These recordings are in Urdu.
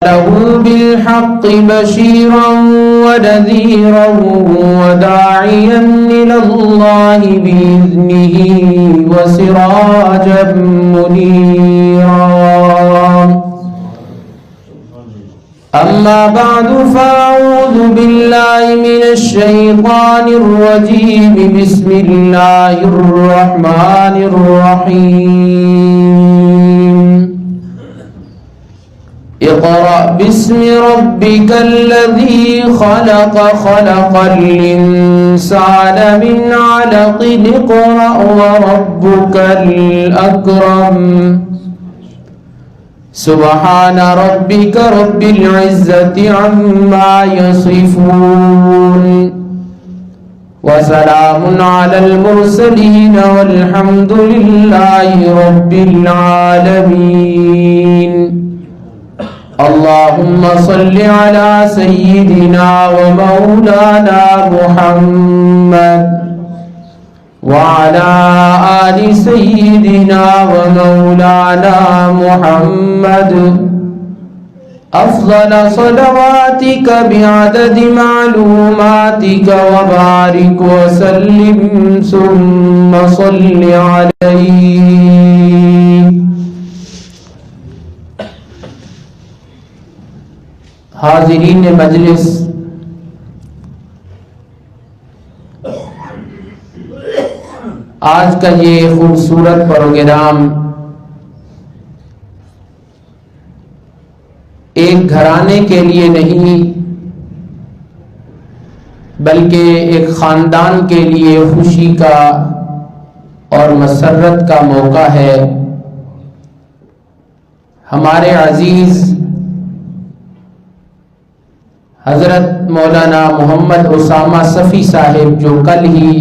له بالحق بشيرا ونذيرا وداعيا إلى الله بإذنه وسراجا منيرا. أما بعد فأعوذ بالله من الشيطان الرجيم. بسم الله الرحمن الرحيم. اقرأ باسم ربك الذي خلق. خلق الإنسان من علق. اقرأ وربك الأكرم. سبحان ربك رب العزة عما يصفون وسلام على المرسلين والحمد لله رب العالمين. اللهم صل على سيدنا ومولانا محمد وعلى آل سيدنا ومولانا محمد أفضل صلواتك بعدد معلوماتك وبارك وسلم ثم صل عليه. حاضرین مجلس، آج کا یہ خوبصورت پروگرام ایک گھرانے کے لیے نہیں بلکہ ایک خاندان کے لیے خوشی کا اور مسرت کا موقع ہے. ہمارے عزیز حضرت مولانا محمد اسامہ صفی صاحب جو کل ہی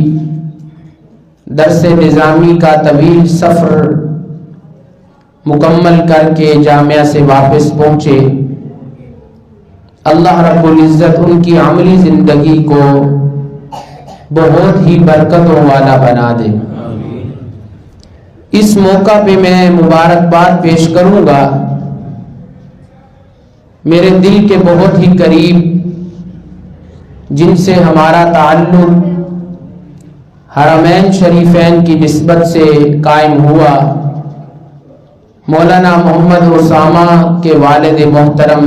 درس نظامی کا طویل سفر مکمل کر کے جامعہ سے واپس پہنچے، اللہ رب العزت ان کی عملی زندگی کو بہت ہی برکتوں والا بنا دے. اس موقع پہ میں مبارکباد پیش کروں گا میرے دل کے بہت ہی قریب، جن سے ہمارا تعلق حرمین شریفین کی نسبت سے قائم ہوا. مولانا محمد اسامہ کے والد محترم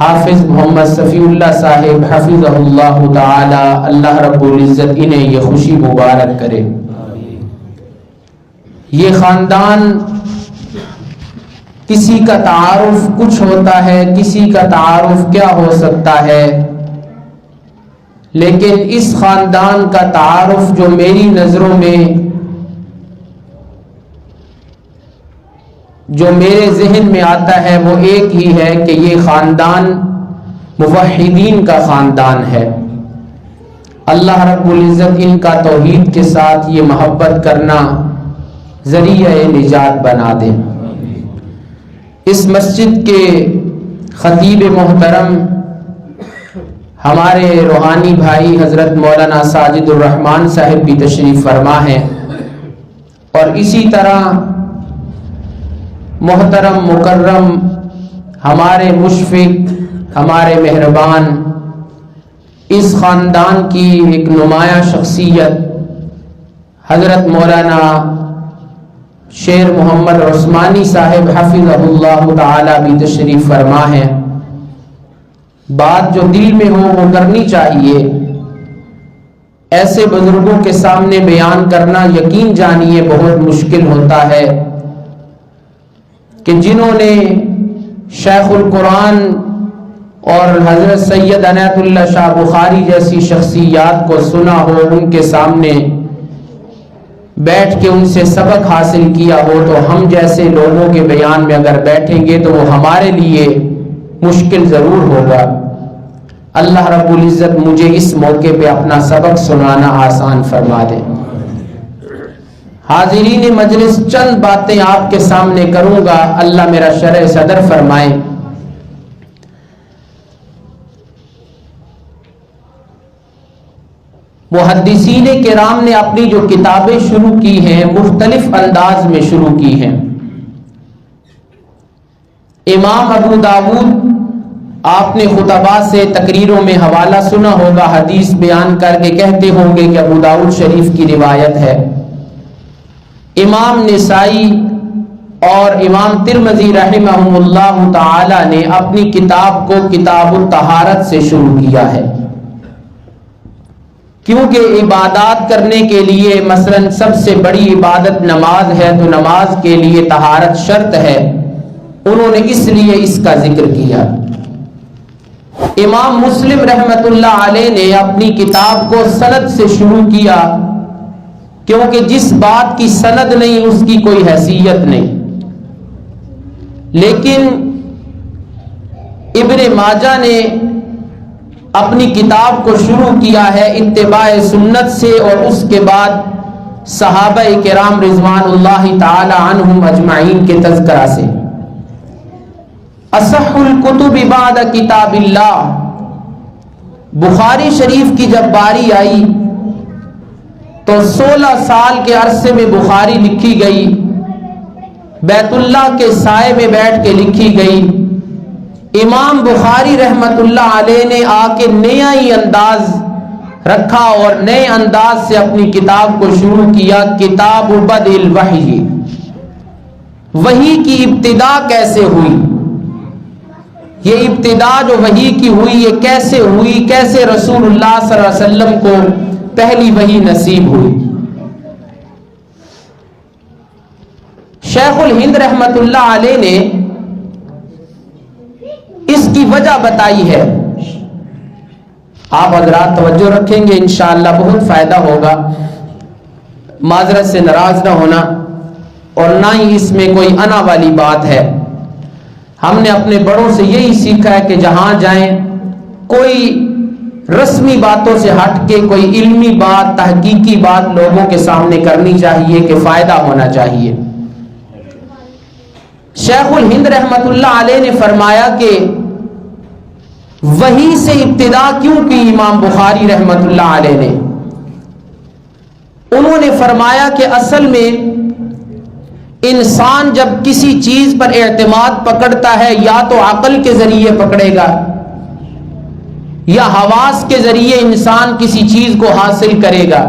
حافظ محمد صفی اللہ صاحب حفظہ اللہ تعالی، اللہ رب العزت انہیں یہ خوشی مبارک کرے. یہ خاندان، کسی کا تعارف کچھ ہوتا ہے، کسی کا تعارف کیا ہو سکتا ہے، لیکن اس خاندان کا تعارف جو میری نظروں میں، جو میرے ذہن میں آتا ہے، وہ ایک ہی ہے کہ یہ خاندان موحدین کا خاندان ہے. اللہ رب العزت ان کا توحید کے ساتھ یہ محبت کرنا ذریعہ نجات بنا دے. اس مسجد کے خطیب محترم ہمارے روحانی بھائی حضرت مولانا ساجد الرحمان صاحب بھی تشریف فرما ہیں، اور اسی طرح محترم مکرم ہمارے مشفق، ہمارے مہربان، اس خاندان کی ایک نمایاں شخصیت حضرت مولانا شیر محمد عثمانی صاحب حفظہ اللہ تعالی بھی تشریف فرما ہے. بات جو دل میں ہو وہ کرنی چاہیے. ایسے بزرگوں کے سامنے بیان کرنا یقین جانیے بہت مشکل ہوتا ہے کہ جنہوں نے شیخ القرآن اور حضرت سید عنایت اللہ شاہ بخاری جیسی شخصیات کو سنا ہو، ان کے سامنے بیٹھ کے ان سے سبق حاصل کیا ہو، تو ہم جیسے لوگوں کے بیان میں اگر بیٹھیں گے تو وہ ہمارے لیے مشکل ضرور ہوگا. اللہ رب العزت مجھے اس موقع پہ اپنا سبق سنانا آسان فرما دے. حاضرین مجلس، چند باتیں آپ کے سامنے کروں گا، اللہ میرا شرح صدر فرمائے. محدثین کرام نے اپنی جو کتابیں شروع کی ہیں مختلف انداز میں شروع کی ہیں. امام ابو داود، آپ نے خطبہ سے تقریروں میں حوالہ سنا ہوگا، حدیث بیان کر کے کہتے ہوں گے کہ ابو داود شریف کی روایت ہے۔ امام نسائی اور امام ترمذی رحمہم اللہ تعالی نے اپنی کتاب کو کتاب الطہارت سے شروع کیا ہے، کیونکہ عبادات کرنے کے لیے مثلا سب سے بڑی عبادت نماز ہے، تو نماز کے لیے طہارت شرط ہے، انہوں نے اس لیے اس کا ذکر کیا۔ امام مسلم رحمت اللہ علیہ نے اپنی کتاب کو سند سے شروع کیا، کیونکہ جس بات کی سند نہیں اس کی کوئی حیثیت نہیں۔ لیکن ابن ماجہ نے اپنی کتاب کو شروع کیا ہے اتباع سنت سے، اور اس کے بعد صحابہ کرام رضوان اللہ تعالی عنہم اجمعین کے تذکرہ سے۔ اصح الکتب بعد کتاب اللہ، بخاری شریف کی جب باری آئی تو 16 سال کے عرصے میں بخاری لکھی گئی، بیت اللہ کے سائے میں بیٹھ کے لکھی گئی۔ امام بخاری رحمت اللہ علیہ نے آ کے نیا ہی انداز رکھا اور نئے انداز سے اپنی کتاب کو شروع کیا، کتاب بدء الوحی، وحی کی ابتدا کیسے ہوئی، یہ ابتدا جو وحی کی ہوئی یہ کیسے ہوئی، کیسے رسول اللہ صلی اللہ علیہ وسلم کو پہلی وحی نصیب ہوئی۔ شیخ الہند رحمت اللہ علیہ نے اس کی وجہ بتائی ہے، آپ حضرات توجہ رکھیں گے انشاءاللہ بہت فائدہ ہوگا، معذرت سے ناراض نہ ہونا، اور نہ ہی اس میں کوئی انا والی بات ہے۔ ہم نے اپنے بڑوں سے یہی سیکھا ہے کہ جہاں جائیں کوئی رسمی باتوں سے ہٹ کے کوئی علمی بات، تحقیقی بات لوگوں کے سامنے کرنی چاہیے کہ فائدہ ہونا چاہیے۔ شیخ الہند رحمت اللہ علیہ نے فرمایا کہ وحی سے ابتدا کیوں کی امام بخاری رحمت اللہ علیہ نے؟ انہوں نے فرمایا کہ اصل میں انسان جب کسی چیز پر اعتماد پکڑتا ہے یا تو عقل کے ذریعے پکڑے گا یا حواس کے ذریعے انسان کسی چیز کو حاصل کرے گا،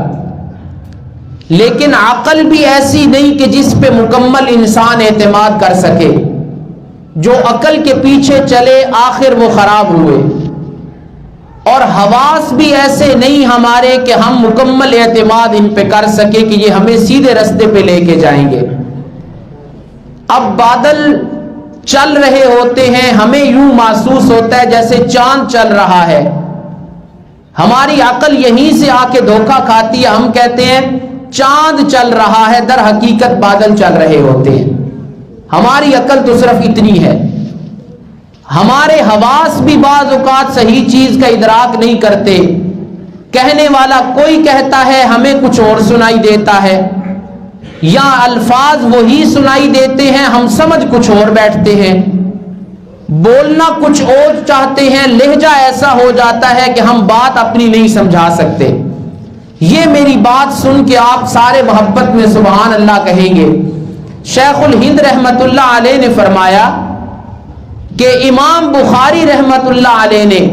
لیکن عقل بھی ایسی نہیں کہ جس پہ مکمل انسان اعتماد کر سکے۔ جو عقل کے پیچھے چلے آخر وہ خراب ہوئے، اور حواس بھی ایسے نہیں ہمارے کہ ہم مکمل اعتماد ان پہ کر سکے کہ یہ ہمیں سیدھے رستے پہ لے کے جائیں گے۔ اب بادل چل رہے ہوتے ہیں، ہمیں یوں محسوس ہوتا ہے جیسے چاند چل رہا ہے، ہماری عقل یہیں سے آ کے دھوکہ کھاتی ہے، ہم کہتے ہیں چاند چل رہا ہے، در حقیقت بادل چل رہے ہوتے ہیں۔ ہماری عقل تو صرف اتنی ہے، ہمارے حواس بھی بعض اوقات صحیح چیز کا ادراک نہیں کرتے، کہنے والا کوئی کہتا ہے ہمیں کچھ اور سنائی دیتا ہے، یا الفاظ وہی سنائی دیتے ہیں ہم سمجھ کچھ اور بیٹھتے ہیں، بولنا کچھ اور چاہتے ہیں، لہجہ ایسا ہو جاتا ہے کہ ہم بات اپنی نہیں سمجھا سکتے۔ یہ میری بات سن کے آپ سارے محبت میں سبحان اللہ کہیں گے۔ شیخ الہند رحمت اللہ علیہ نے فرمایا کہ امام بخاری رحمت اللہ علیہ نے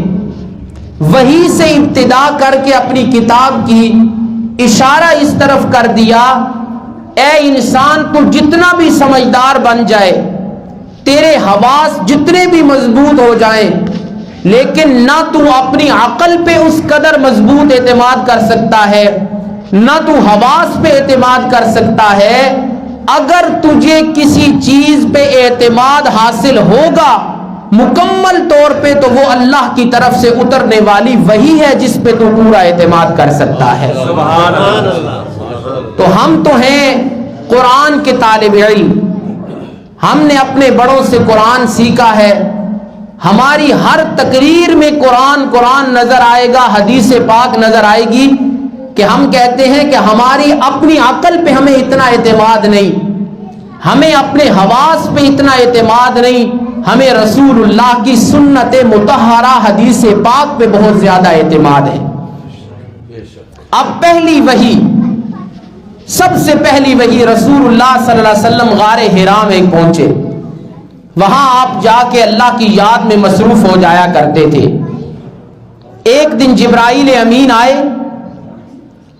وحی سے ابتدا کر کے اپنی کتاب کی اشارہ اس طرف کر دیا، اے انسان تو جتنا بھی سمجھدار بن جائے، تیرے حواس جتنے بھی مضبوط ہو جائیں، لیکن نہ تو اپنی عقل پہ اس قدر مضبوط اعتماد کر سکتا ہے، نہ تو حواس پہ اعتماد کر سکتا ہے۔ اگر تجھے کسی چیز پہ اعتماد حاصل ہوگا مکمل طور پہ تو وہ اللہ کی طرف سے اترنے والی وحی ہے جس پہ تو پورا اعتماد کر سکتا ہے۔ سبحان اللہ۔ تو ہم تو ہیں قرآن کے طالب علم، ہم نے اپنے بڑوں سے قرآن سیکھا ہے، ہماری ہر تقریر میں قرآن نظر آئے گا، حدیث پاک نظر آئے گی، کہ ہم کہتے ہیں کہ ہماری اپنی عقل پہ ہمیں اتنا اعتماد نہیں، ہمیں اپنے حواس پہ اتنا اعتماد نہیں، ہمیں رسول اللہ کی سنت مطہرہ حدیث پاک پہ بہت زیادہ اعتماد ہے۔ اب پہلی وحی، سب سے پہلی وحی رسول اللہ صلی اللہ علیہ وسلم غار حرا میں پہنچے، وہاں آپ جا کے اللہ کی یاد میں مصروف ہو جایا کرتے تھے۔ ایک دن جبرائیل امین آئے،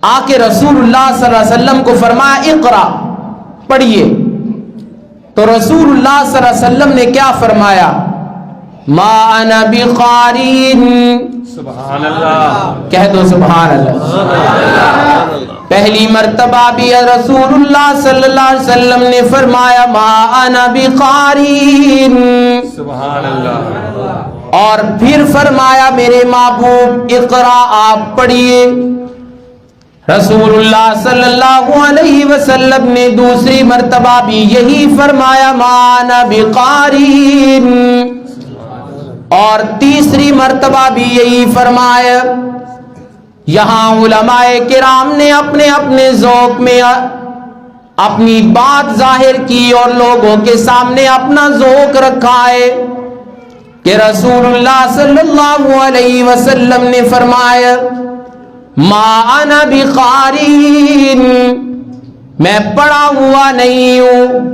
آ کے رسول اللہ صلی اللہ علیہ وسلم کو فرمایا اقرا، پڑھیے۔ تو رسول اللہ صلی اللہ علیہ وسلم نے کیا فرمایا؟ ما انا بقاری، سبحان اللہ، کہہ دو سبحان اللہ۔ پہلی مرتبہ بھی رسول اللہ صلی اللہ علیہ وسلم نے فرمایا ما انا بقاری، سبحان اللہ، اور پھر فرمایا میرے محبوب اقرا، آپ پڑھیے۔ رسول اللہ صلی اللہ علیہ وسلم نے دوسری مرتبہ بھی یہی فرمایا ما انا بقاری، اور تیسری مرتبہ بھی یہی فرمایا۔ یہاں علماء کرام نے اپنے اپنے ذوق میں اپنی بات ظاہر کی اور لوگوں کے سامنے اپنا ذوق رکھا ہے کہ رسول اللہ صلی اللہ علیہ وسلم نے فرمایا ما انا بقاری، میں پڑھا ہوا نہیں ہوں۔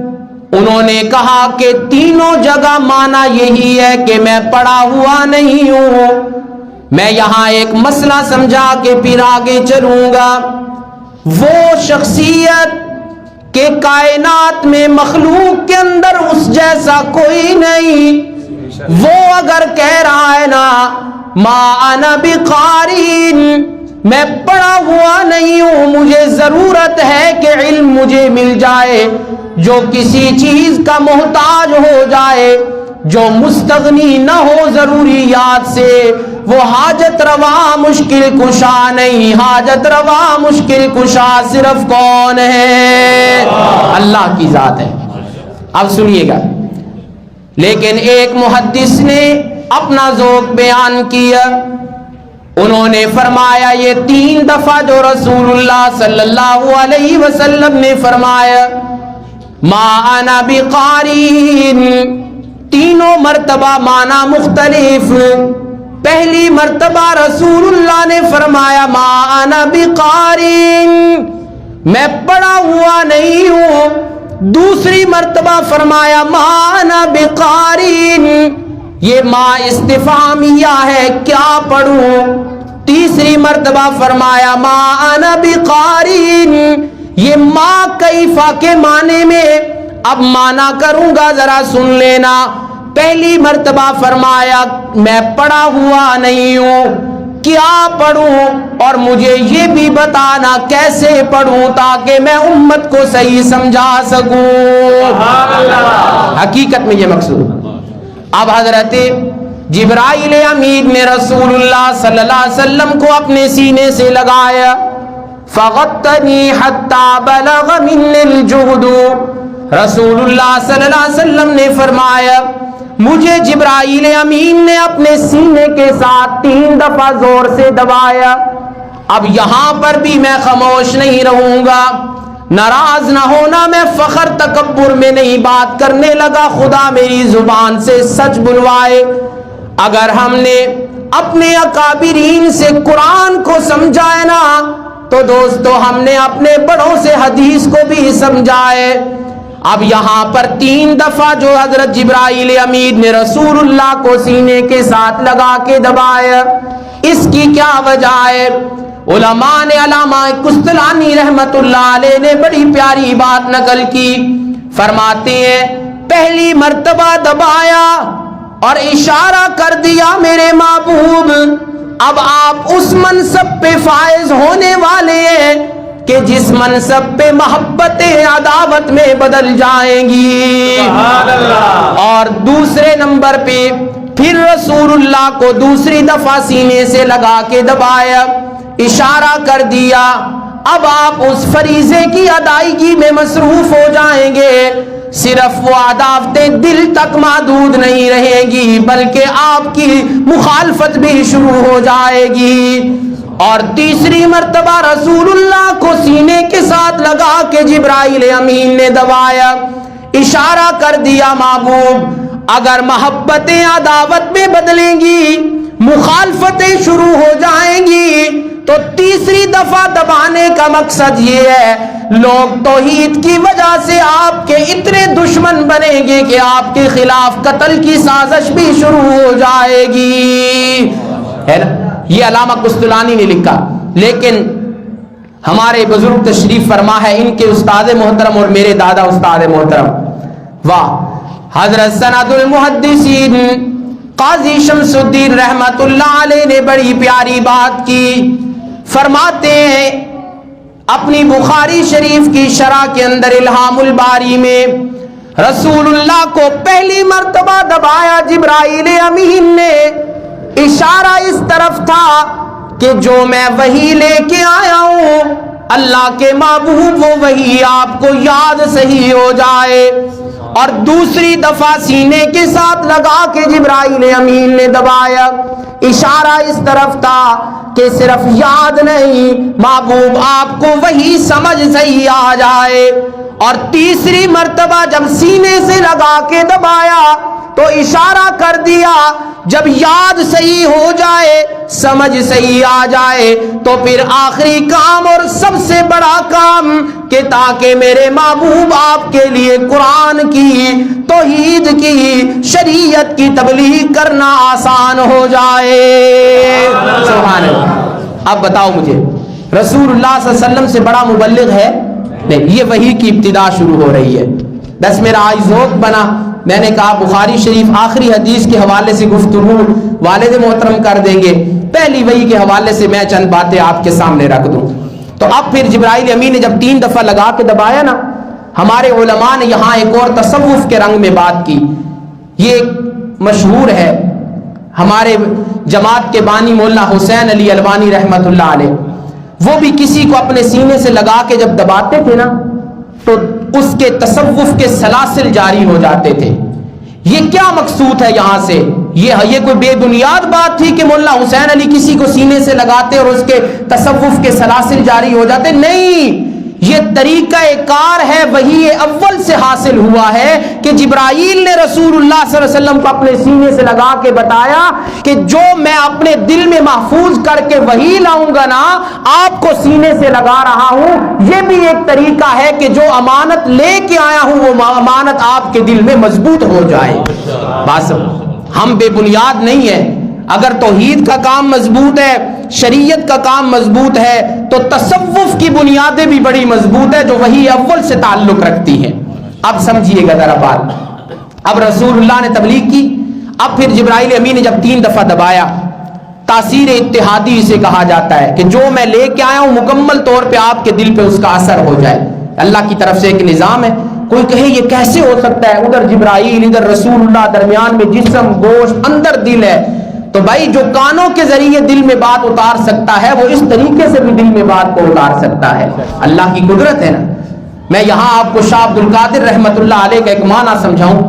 انہوں نے کہا کہ تینوں جگہ معنی یہی ہے کہ میں پڑھا ہوا نہیں ہوں۔ میں یہاں ایک مسئلہ سمجھا کے پھر آگے چلوں گا۔ وہ شخصیت کہ کائنات میں مخلوق کے اندر اس جیسا کوئی نہیں، وہ اگر کہہ رہا ہے نا ما انا بقاری، میں پڑھا ہوا نہیں ہوں، مجھے ضرورت ہے کہ علم مجھے مل جائے، جو کسی چیز کا محتاج ہو جائے، جو مستغنی نہ ہو ضروریات سے، وہ حاجت روا مشکل کشا نہیں۔ حاجت روا مشکل کشا صرف کون ہے؟ اللہ کی ذات ہے۔ اب سنیے گا، لیکن ایک محدث نے اپنا ذوق بیان کیا، انہوں نے فرمایا یہ 3 دفعہ جو رسول اللہ صلی اللہ علیہ وسلم نے فرمایا ما انا بقاری، تینوں مرتبہ معنی مختلف۔ پہلی مرتبہ رسول اللہ نے فرمایا ما انا بقاری، میں پڑھا ہوا نہیں ہوں۔ دوسری مرتبہ فرمایا ما انا بقاری، یہ ما استفہامیہ ہے، کیا پڑھوں؟ تیسری مرتبہ فرمایا ما انا بقاری، یہ ما کیفا کے معنی میں اب معنی کروں گا، ذرا سن لینا۔ پہلی مرتبہ فرمایا میں پڑھا ہوا نہیں ہوں، کیا پڑھوں اور مجھے یہ بھی بتانا کیسے پڑھوں تاکہ میں امت کو صحیح سمجھا سکوں۔ حقیقت میں یہ مقصود۔ اب حضرت جبرائیل امین نے رسول اللہ صلی اللہ علیہ وسلم کو اپنے سینے سے لگایا، فغطنی حتی بلغ من الجہد، رسول اللہ صلی اللہ علیہ وسلم نے فرمایا مجھے جبرائیل امین نے اپنے سینے کے ساتھ 3 دفعہ زور سے دبایا۔ اب یہاں پر بھی میں خاموش نہیں رہوں گا، ناراض نہ ہونا، میں فخر تکبر میں نہیں بات کرنے لگا، خدا میری زبان سے سچ بلوائے۔ اگر ہم نے اپنے اکابرین سے قرآن کو سمجھائے نا تو دوستو ہم نے اپنے بڑوں سے حدیث کو بھی سمجھائے۔ اب یہاں پر 3 دفعہ جو حضرت جبرائیل امین نے رسول اللہ کو سینے کے ساتھ لگا کے دبایا، اس کی کیا وجہ ہے؟ علماء نے، علامہ قسطلانی رحمت اللہ علیہ نے بڑی پیاری بات نقل کی، فرماتے ہیں پہلی مرتبہ دبایا اور اشارہ کر دیا میرے محبوب اب آپ اس منصب پہ فائز ہونے والے ہیں کہ جس منصب پہ محبتیں عداوت میں بدل جائیں گی۔ سبحان اللہ۔ اور دوسرے نمبر پہ پھر رسول اللہ کو دوسری دفعہ سینے سے لگا کے دبایا، اشارہ کر دیا اب آپ اس فریضے کی ادائیگی میں مصروف ہو جائیں گے، صرف وہ عداوتیں دل تک محدود نہیں رہیں گی بلکہ آپ کی مخالفت بھی شروع ہو جائے گی۔ اور تیسری مرتبہ رسول اللہ کو سینے کے ساتھ لگا کے جبرائیل امین نے دبایا، اشارہ کر دیا محبوب اگر محبتیں عداوت میں بدلیں گی، مخالفتیں شروع ہو جائیں گی تو تیسری دفعہ دبانے کا مقصد یہ ہے لوگ توحید کی وجہ سے آپ کے اتنے دشمن بنیں گے کہ آپ کے خلاف قتل کی سازش بھی شروع ہو جائے گی، ہے نا؟ یہ علامہ قسطلانی نے لکھا۔ لیکن ہمارے بزرگ تشریف فرما ہے، ان کے استاد محترم اور میرے دادا استاد محترم، واہ، حضرت سند المحدثین قاضی شمس الدین رحمت اللہ علیہ نے بڑی پیاری بات کی۔ فرماتے ہیں اپنی بخاری شریف کی شرح کے اندر الہام الباری میں، رسول اللہ کو پہلی مرتبہ دبایا جبرائیل امین نے، اشارہ اس طرف تھا کہ جو میں وحی لے کے آیا ہوں اللہ کے محبوب وہ وحی آپ کو یاد صحیح ہو جائے۔ اور دوسری دفعہ سینے کے ساتھ لگا کے جبرائیل امین نے دبایا، اشارہ اس طرف تھا کہ صرف یاد نہیں، محبوب آپ کو وہی سمجھ صحیح آ جائے۔ اور تیسری مرتبہ جب سینے سے لگا کے دبایا تو اشارہ کر دیا جب یاد صحیح ہو جائے، سمجھ صحیح آ جائے تو پھر آخری کام اور سب سے بڑا کام کہ تاکہ میرے محبوب آپ کے لیے قرآن کی، توحید کی، شریعت کی تبلیغ کرنا آسان ہو جائے۔ سبحان اللہ۔ اب بتاؤ مجھے رسول اللہ صلی اللہ علیہ وسلم سے بڑا مبلغ ہے؟ نہیں، یہ وحی کی ابتدا شروع ہو رہی ہے۔ بس میرا آج ذوق بنا، میں نے کہا بخاری شریف آخری حدیث کے حوالے سے گفتگو والد محترم کر دیں گے، پہلی وحی کے حوالے سے میں چند باتیں آپ کے سامنے رکھ دوں۔ تو اب پھر جبرائیل امین نے جب 3 دفعہ لگا کے دبایا نا، ہمارے علماء نے یہاں ایک اور تصوف کے رنگ میں بات کی۔ یہ مشہور ہے، ہمارے جماعت کے بانی مولانا حسین علی الوانی رحمت اللہ علیہ، وہ بھی کسی کو اپنے سینے سے لگا کے جب دباتے تھے نا تو اس کے تصوف کے سلاسل جاری ہو جاتے تھے۔ یہ کیا مقصود ہے یہاں سے؟ یہ کوئی بے بنیاد بات تھی کہ مولانا حسین علی کسی کو سینے سے لگاتے اور اس کے تصوف کے سلاسل جاری ہو جاتے؟ نہیں، یہ طریقہ کار ہے، وحی اول سے حاصل ہوا ہے کہ جبرائیل نے رسول اللہ صلی اللہ علیہ وسلم کو اپنے سینے سے لگا کے بتایا کہ جو میں اپنے دل میں محفوظ کر کے وحی لاؤں گا نا، آپ کو سینے سے لگا رہا ہوں، یہ بھی ایک طریقہ ہے کہ جو امانت لے کے آیا ہوں وہ امانت آپ کے دل میں مضبوط ہو جائے۔ بس ہم بے بنیاد نہیں ہیں، اگر توحید کا کام مضبوط ہے، شریعت کا کام مضبوط ہے تو تصوف کی بنیادیں بھی بڑی مضبوط ہے جو وحی اول سے تعلق رکھتی ہیں۔ اب سمجھیے گا ذرا بات، اب رسول اللہ نے تبلیغ کی، اب پھر جبرائیل امین نے جب 3 دفعہ دبایا، تاثیر اتحادی اسے کہا جاتا ہے کہ جو میں لے کے آیا ہوں مکمل طور پہ آپ کے دل پہ اس کا اثر ہو جائے۔ اللہ کی طرف سے ایک نظام ہے۔ کوئی کہے یہ کیسے ہو سکتا ہے؟ ادھر جبرائیل ادھر رسول اللہ، درمیان میں جسم، گوشت، اندر دل ہے۔ تو بھائی جو کانوں کے ذریعے دل میں بات اتار سکتا ہے وہ اس طریقے سے بھی دل میں بات کو اتار سکتا ہے، اللہ کی قدرت ہے نا۔ میں یہاں آپ کو شاہ عبد القادر رحمت اللہ علیہ کا ایک معنی سمجھاؤں،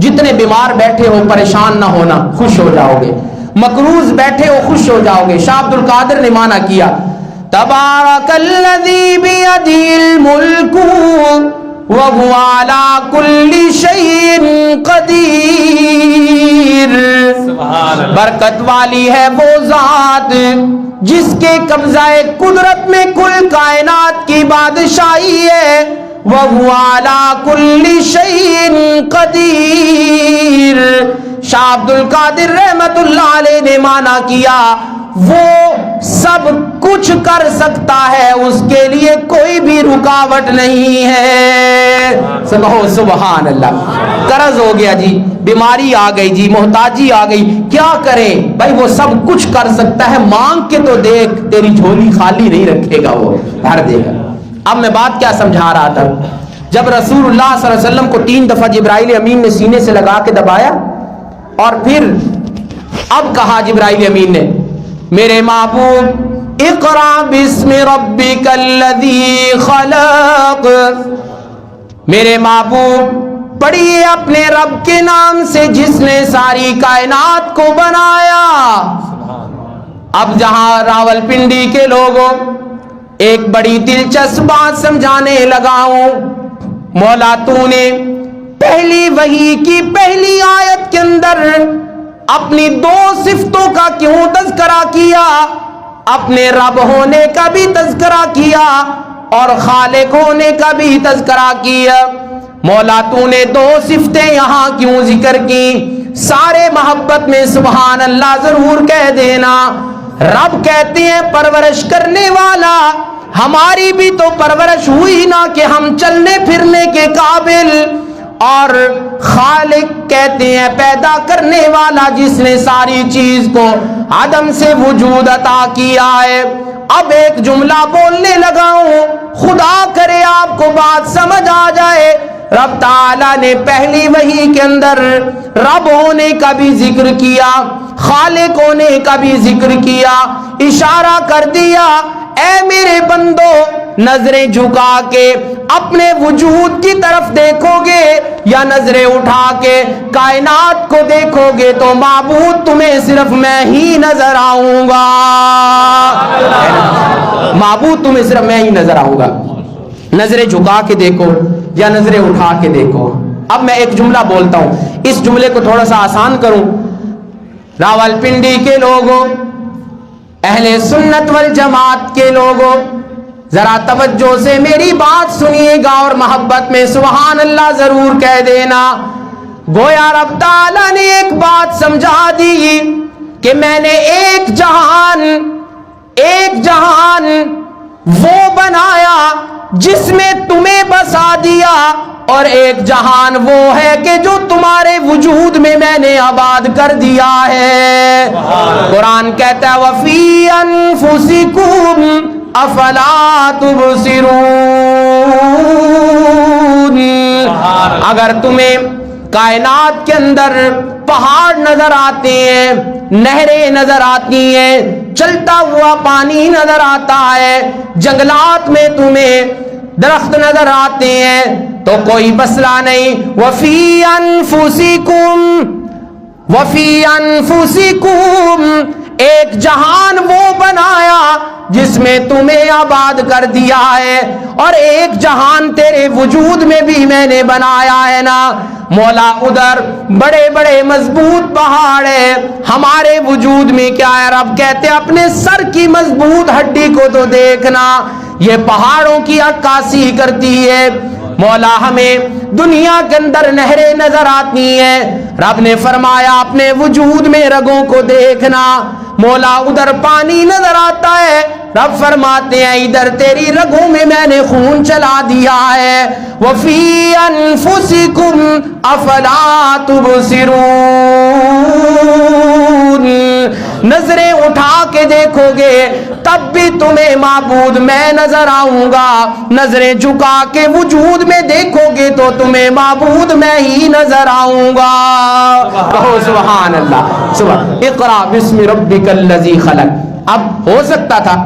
جتنے بیمار بیٹھے ہو پریشان نہ ہونا، خوش ہو جاؤ گے، مقروض بیٹھے ہو خوش ہو جاؤ گے۔ شاہ عبد القادر نے معنی کیا، تبارک الذی بیدہ الملک وَهُوَ عَلَى كُلِّ شَيْءٍ قَدِيرٌ۔ برکت والی ہے وہ ذات جس کے قبضہ قدرت میں کل کائنات کی بادشاہی ہے، وَهُوَ عَلَى كُلِّ شَيْءٍ قَدِيرٌ۔ شاہ عبد القادر رحمت اللہ علیہ نے مانا کیا وہ سب کچھ کر سکتا ہے، اس کے لیے کوئی بھی رکاوٹ نہیں ہے۔ سبحان اللہ۔ قرض ہو گیا جی، بیماری آ گئی جی، محتاجی آ گئی، کیا کریں بھائی؟ وہ سب کچھ کر سکتا ہے، مانگ کے تو دیکھ، تیری جھولی خالی نہیں رکھے گا، وہ بھر دے گا۔ اب میں بات کیا سمجھا رہا تھا، جب رسول اللہ صلی اللہ علیہ وسلم کو 3 دفعہ جبرائیل امین نے سینے سے لگا کے دبایا اور پھر اب کہا جبرائیل امین نے، میرے محبوب اقرا بسم ربک الذی خلق، میرے محبوب پڑھیے اپنے رب کے نام سے جس نے ساری کائنات کو بنایا۔ اب جہاں راول پنڈی کے لوگوں ایک بڑی دلچسپ بات سمجھانے لگا ہوں، مولا تو نے پہلی وحی کی پہلی آیت کے اندر اپنی 2 صفتوں کا کیوں تذکرہ کیا؟ اپنے رب ہونے کا بھی تذکرہ کیا اور خالق ہونے کا بھی تذکرہ کیا۔ مولا تو نے دو صفتیں یہاں کیوں ذکر کی؟ سارے محبت میں سبحان اللہ ضرور کہہ دینا۔ رب کہتے ہیں پرورش کرنے والا، ہماری بھی تو پرورش ہوئی نا کہ ہم چلنے پھرنے کے قابل، اور خالق کہتے ہیں پیدا کرنے والا جس نے ساری چیز کو عدم سے وجود عطا کیا ہے۔ اب ایک جملہ بولنے لگا ہوں، خدا کرے آپ کو بات سمجھ آ جائے۔ رب تعالیٰ نے پہلی وحی کے اندر رب ہونے کا بھی ذکر کیا، خالق ہونے کا بھی ذکر کیا، اشارہ کر دیا اے میرے بندو نظریں جھکا کے اپنے وجود کی طرف دیکھو گے یا نظریں اٹھا کے کائنات کو دیکھو گے تو معبود تمہیں صرف میں ہی نظر آؤں گا۔ معبود تمہیں صرف میں ہی نظر آؤں گا۔ نظریں جھکا کے دیکھو یا نظریں اٹھا کے دیکھو۔ اب میں ایک جملہ بولتا ہوں، اس جملے کو تھوڑا سا آسان کروں۔ راولپنڈی کے لوگوں، اہل سنت والجماعت کے لوگوں، ذرا توجہ سے میری بات سنیے گا اور محبت میں سبحان اللہ ضرور کہہ دینا۔ گویا رب تعالیٰ نے ایک بات سمجھا دی کہ میں نے ایک جہان وہ بنایا جس میں تمہیں بسا دیا، اور ایک جہان وہ ہے کہ جو تمہارے وجود میں نے آباد کر دیا ہے۔ قرآن کہتا ہے وَفِي أَنفُسِكُمْ أَفَلَا تُبْصِرُونَ۔ اگر تمہیں کائنات کے اندر پہاڑ نظر آتے ہیں، نہریں نظر آتی ہیں، چلتا ہوا پانی نظر آتا ہے، جنگلات میں تمہیں درخت نظر آتے ہیں، تو کوئی مسئلہ نہیں۔ وَفِي أَنفُسِكُمْ ایک جہان وہ بنایا جس میں تمہیں آباد کر دیا ہے، اور ایک جہان تیرے وجود میں بھی میں نے بنایا ہے نا۔ مولا ادھر بڑے بڑے مضبوط پہاڑ ہیں، ہمارے وجود میں کیا ہے؟ رب کہتے ہیں اپنے سر کی مضبوط ہڈی کو تو دیکھنا، یہ پہاڑوں کی عکاسی کرتی ہے۔ مولا ہمیں دنیا کے اندر نہریں نظر آتی ہیں، رب نے فرمایا اپنے وجود میں رگوں کو دیکھنا۔ مولا ادھر پانی نظر آتا ہے، رب فرماتے ہیں ادھر تیری رگوں میں نے خون چلا دیا ہے۔ وَفِي أَنفُسِكُمْ أَفَلَا تُبْصِرُونَ نظریں اٹھا کے دیکھو گے تب بھی تمہیں معبود میں نظر آؤں گا، نظریں جھکا کے وجود میں دیکھو گے تو تمہیں معبود میں ہی نظر آؤں گا۔ کہو سبحان اللہ۔ سبحان اقرا بسم ربک الذی خلق۔ اب ہو سکتا تھا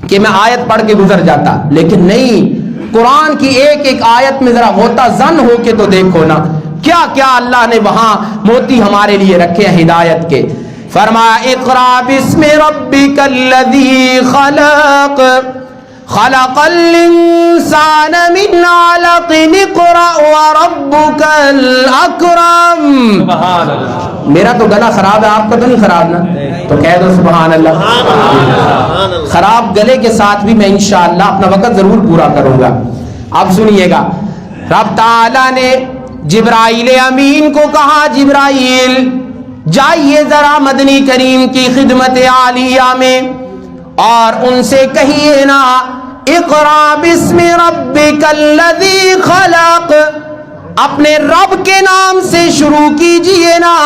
کہ میں آیت پڑھ کے گزر جاتا، لیکن نہیں، قرآن کی ایک ایک آیت میں ذرا غوطہ زن ہو کے تو دیکھو نا کیا کیا اللہ نے وہاں موتی ہمارے لیے رکھے ہیں ہدایت کے۔ فرمایا اقرا بسم ربک الذی خلق خلق الانسان من علق اقرا وربک الاکرم۔ سبحان اللہ۔ میرا تو گلا خراب ہے، آپ کا تو نہیں خراب نا؟ تو کہہ دو سبحان اللہ۔ خراب گلے کے ساتھ بھی میں انشاءاللہ اپنا وقت ضرور پورا کروں گا۔ اب سنیے گا، رب تعالیٰ نے جبرائیل امین کو کہا جبرائیل جائیے ذرا مدنی کریم کی خدمت عالیہ میں اور ان سے کہیے نا اقرا بسم ربک الذی خلق، اپنے رب کے نام سے شروع کیجئے نا۔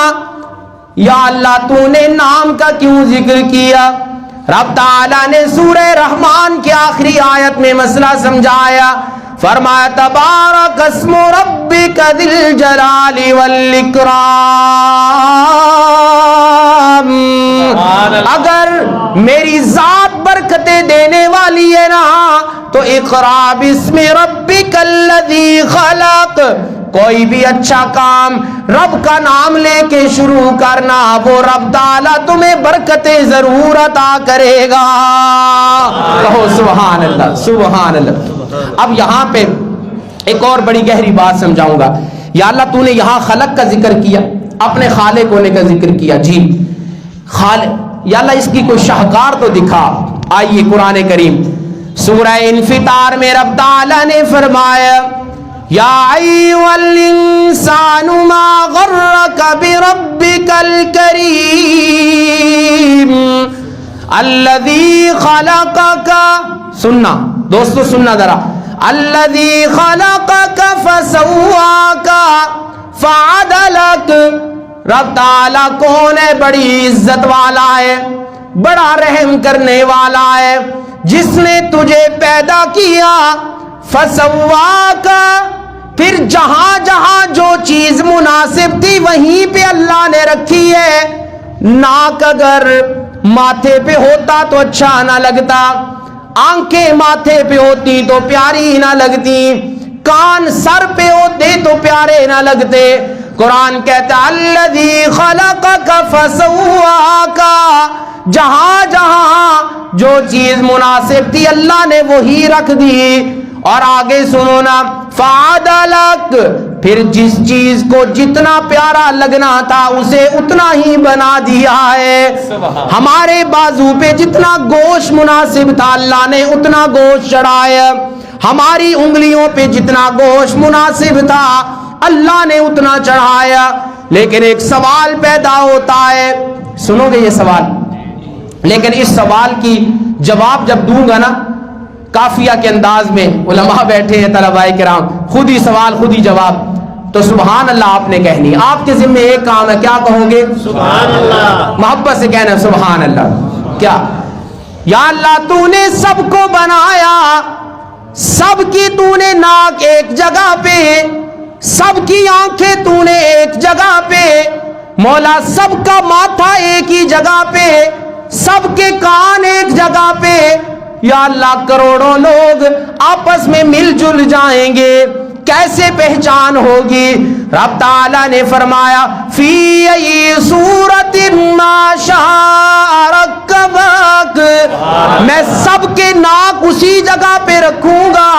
یا اللہ تو نے نام کا کیوں ذکر کیا؟ رب تعالیٰ نے سورہ رحمان کی آخری آیت میں مسئلہ سمجھایا، فرمایا تبارک اسم ربک ذی الجلال والاکرام۔ اگر میری ذات برکتیں دینے والی ہے نا تو اقرا بسم ربک الذی خلق، کوئی بھی اچھا کام رب کا نام لے کے شروع کرنا، وہ رب تعالیٰ تمہیں برکتیں ضرور عطا کرے گا۔ کہو سبحان اللہ سبحان اللہ۔ اب یہاں پہ ایک اور بڑی گہری بات سمجھاؤں گا۔ یا اللہ تو نے یہاں خلق کا ذکر کیا، اپنے خالق ہونے کا ذکر کیا، جی خالق۔ یا اللہ اس کی کوئی شاہکار تو دکھا۔ آئیے قرآن کریم سورہ انفطار میں رب تعالیٰ نے فرمایا یا ایھا الانسان ما غرک بربک الکریم الذی خلقک، سننا دوستو سننا ذرا، الذی خلقک فسواک فعدلک، رب تعالیٰ کون ہے؟ بڑی عزت والا ہے، بڑا رحم کرنے والا ہے، جس نے تجھے پیدا کیا، فسواک، پھر جہاں جہاں جو چیز مناسب تھی وہیں پہ اللہ نے رکھی ہے۔ ناک اگر ماتھے پہ ہوتا تو اچھا نہ لگتا، آنکھیں ماتھے پہ ہوتی تو پیاری نہ لگتی، کان سر پہ ہوتے تو پیارے نہ لگتے۔ قرآن کہتا ہے الذی خلقک فسواک، جہاں جہاں جو چیز مناسب تھی اللہ نے وہی رکھ دی۔ اور آگے سنو نا، فعدلک، پھر جس چیز کو جتنا پیارا لگنا تھا اسے اتنا ہی بنا دیا ہے۔ ہمارے بازو پہ جتنا گوشت مناسب تھا اللہ نے اتنا گوشت چڑھایا، ہماری انگلیوں پہ جتنا گوشت مناسب تھا اللہ نے اتنا چڑھایا۔ لیکن ایک سوال پیدا ہوتا ہے، سنو گے یہ سوال، لیکن اس سوال کی جواب جب دوں گا نا کافیہ کے انداز میں، علماء بیٹھے ہیں طلباء کرام، خود ہی سوال خود ہی جواب، تو سبحان اللہ آپ نے کہنی۔ آپ کے ذمہ ایک کام ہے، کیا کہو گے؟ سبحان اللہ، محبت سے کہنا سبحان اللہ۔ کیا؟ یا اللہ تو نے سب کو بنایا، سب کی تو نے ناک ایک جگہ پہ، سب کی آنکھیں تو نے ایک جگہ پہ، مولا سب کا ماتھا ایک ہی جگہ پہ، سب کے کان ایک جگہ پہ، یا اللہ کروڑوں لوگ آپس میں مل جل جائیں گے، کیسے پہچان ہوگی؟ رب تعالیٰ نے فرمایا فی ای صورت ما شاء رکبک، میں سب کے ناک اسی جگہ پہ رکھوں گا،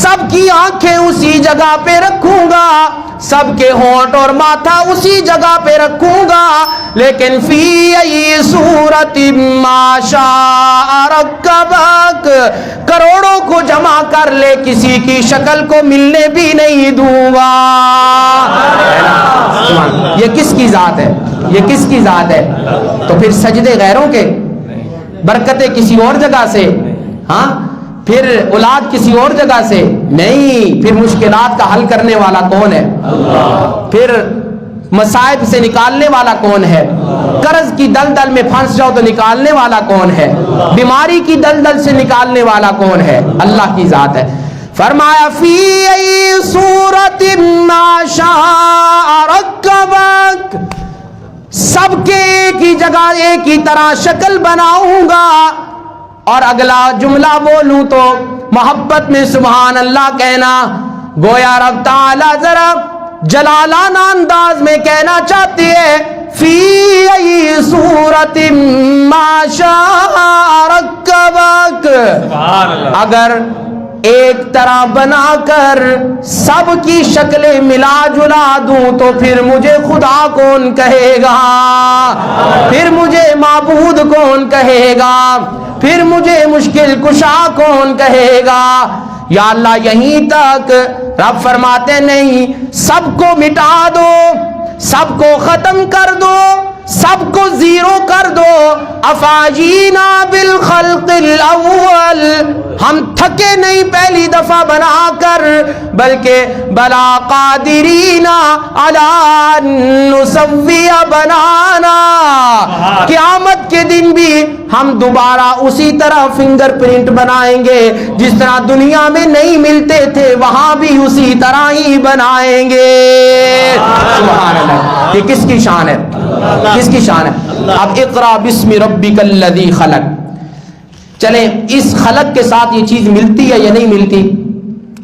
سب کی آنکھیں اسی جگہ پہ رکھوں گا، سب کے ہونٹ اور ماتھا اسی جگہ پہ رکھوں گا، لیکن فی ای صورت ما شاء رکبک، کروڑوں کو جمع کر لے کسی کی شکل کو ملنے بھی نہیں دوں گا۔ یہ کس کی ذات ہے؟ یہ کس کی ذات ہے؟ تو پھر سجدے غیروں کے، برکتیں کسی اور جگہ سے، ہاں پھر اولاد کسی اور جگہ سے نہیں، پھر مشکلات کا حل کرنے والا کون ہے؟ پھر مصائب سے نکالنے والا کون ہے؟ قرض کی دلدل میں پھنس جاؤ تو نکالنے والا کون ہے؟ بیماری کی دلدل سے نکالنے والا کون ہے؟ اللہ کی ذات ہے۔ فرمایا فی ای صورت ما شاء رکبک، سب کے ایک ہی جگہ ایک ہی طرح شکل بناؤں گا۔ اور اگلا جملہ بولوں تو محبت میں سبحان اللہ کہنا، گویا رب تعالیٰ ذرا جلالانہ انداز میں کہنا چاہتے ہیں فی ای صورت ما شاء رکبک، اگر ایک طرح بنا کر سب کی شکلیں ملا جلا دوں تو پھر مجھے خدا کون کہے گا؟ پھر مجھے معبود کون کہے گا؟ پھر مجھے مشکل کشا کون کہے گا؟ یا اللہ یہیں تک رب فرماتے نہیں، سب کو مٹا دو، سب کو ختم کر دو، سب کو زیرو کر دو، افاجینا بالخلق الاول، ہم تھکے نہیں پہلی دفعہ بنا کر، بلکہ بلا قادرین علی ان نسوی بنانا، قیامت کے دن بھی ہم دوبارہ اسی طرح فنگر پرنٹ بنائیں گے، جس طرح دنیا میں نہیں ملتے تھے وہاں بھی اسی طرح ہی بنائیں گے۔ سبحان اللہ، یہ کس کی شان ہے؟ کس کی شان ہے؟ اب اقرا بسم ربک الذی خلق، چلیں اس خلق کے ساتھ یہ چیز ملتی ہے یا نہیں ملتی؟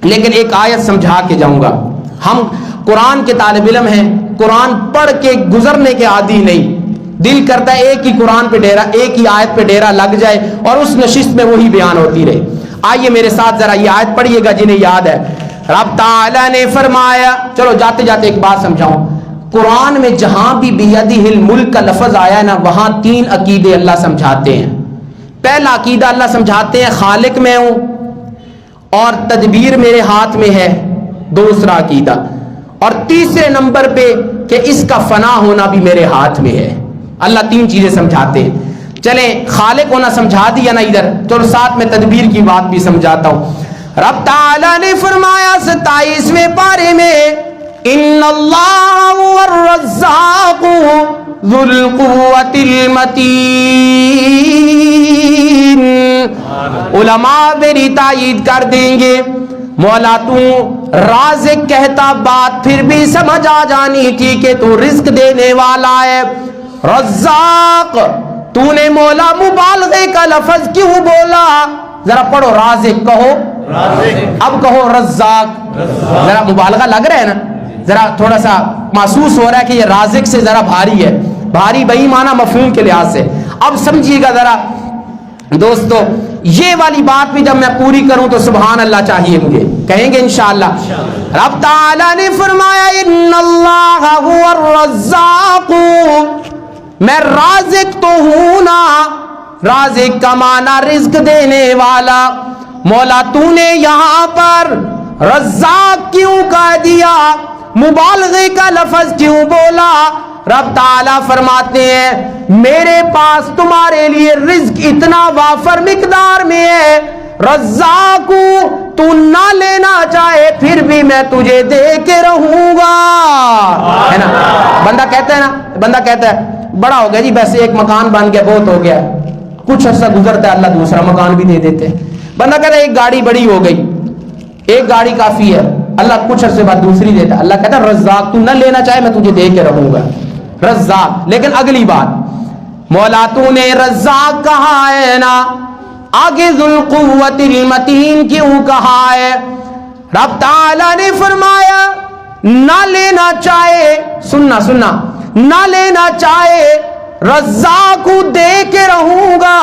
لیکن ایک آیت سمجھا کے جاؤں گا، ہم قرآن کے طالب علم ہیں، قرآن پڑھ کے گزرنے کے عادی نہیں، دل کرتا ہے ایک ہی قرآن پہ ڈیرا، ایک ہی آیت پہ ڈیرا لگ جائے اور اس نشست میں وہی بیان ہوتی رہے۔ آئیے میرے ساتھ ذرا یہ آیت پڑھیے گا جنہیں یاد ہے۔ رب تعالیٰ نے فرمایا، چلو جاتے جاتے ایک بات سمجھاؤں، قرآن میں جہاں بھی بیدہ الملک کا لفظ آیا ہے نا، وہاں تین عقیدے اللہ سمجھاتے ہیں۔ پہلا عقیدہ اللہ سمجھاتے ہیں خالق میں ہوں اور تدبیر میرے ہاتھ میں ہے، دوسرا عقیدہ، اور تیسرے نمبر پہ کہ اس کا فنا ہونا بھی میرے ہاتھ میں ہے۔ اللہ تین چیزیں سمجھاتے ہیں۔ چلیں خالق ہونا سمجھا دیا نا ادھر، چلو ساتھ میں تدبیر کی بات بھی سمجھاتا ہوں۔ رب تعالیٰ نے فرمایا 27ویں پارے میں ان اللہ هو الرزاق ذو القوة المتین۔ علماء میری تائید کر دیں گے، مولا تو رازق کہتا بات پھر بھی سمجھ آ جانی تھی کہ تو رزق دینے والا ہے۔ رزاق تو نے مولا مبالغے کا لفظ کیوں بولا؟ ذرا پڑھو رازق کہو، اب کہو رزاق، ذرا مبالغہ لگ رہا ہے نا، ذرا تھوڑا سا محسوس ہو رہا ہے کہ یہ رازق سے ذرا بھاری ہے، بھاری بئی معنی مفہوم کے لحاظ سے۔ اب سمجھیے گا ذرا دوستو، یہ والی بات بھی جب میں پوری کروں تو سبحان اللہ چاہیے مجھے، کہیں گے انشاءاللہ۔ رب تعالیٰ نے فرمایا ان اللہ هو الرزاق، میں رازق تو ہوں نا، رازق کا معنی رزق دینے والا۔ مولا تو نے یہاں پر رزاق کیوں کہہ دیا، مبالغے کا لفظ کیوں بولا؟ رب تعالیٰ فرماتے ہیں میرے پاس تمہارے لیے رزق اتنا وافر مقدار میں ہے، رزاق تو نہ لینا چاہے پھر بھی میں تجھے دے کے رہوں گا، ہے نا؟ بندہ کہتا ہے نا، بندہ کہتا ہے بڑا ہو گیا جی، ویسے ایک مکان بن گیا بہت ہو گیا، کچھ عرصہ گزرتا ہے اللہ دوسرا مکان بھی دے دیتے ہیں۔ بندہ کہتا ہے ایک گاڑی بڑی ہو گئی، ایک گاڑی کافی ہے، اللہ کچھ عرصے بعد دوسری دیتا ہے۔ اللہ کہتا ہے رزاق تو نہ لینا چاہے میں تجھے دے کے رہوں گا، رزاق۔ لیکن اگلی بات، مولا تو نے رزاق کہا ہے نا، آگے ذو القوت المتین کیوں کہا ہے؟ رب تعالیٰ نے فرمایا نہ لینا چاہے، سننا سننا، نہ لینا چاہے رزاق دے کے رہوں گا،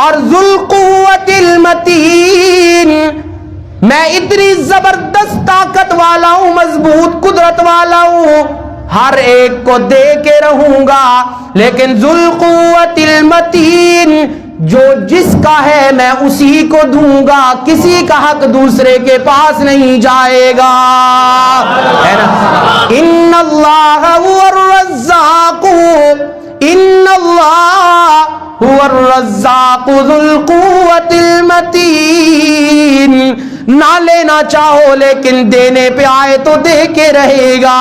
اور ذو القوت المتین میں اتنی زبردست طاقت والا ہوں، مضبوط قدرت والا ہوں، ہر ایک کو دے کے رہوں گا۔ لیکن ذو القوت المتین جو جس کا ہے میں اسی کو دوں گا، کسی کا حق دوسرے کے پاس نہیں جائے گا، ہے نا؟ ان اللہ هو الرزاق، ان اللہ هو الرزاق ذو القوت المتین۔ نہ لینا چاہو لیکن دینے پہ آئے تو دے کے رہے گا،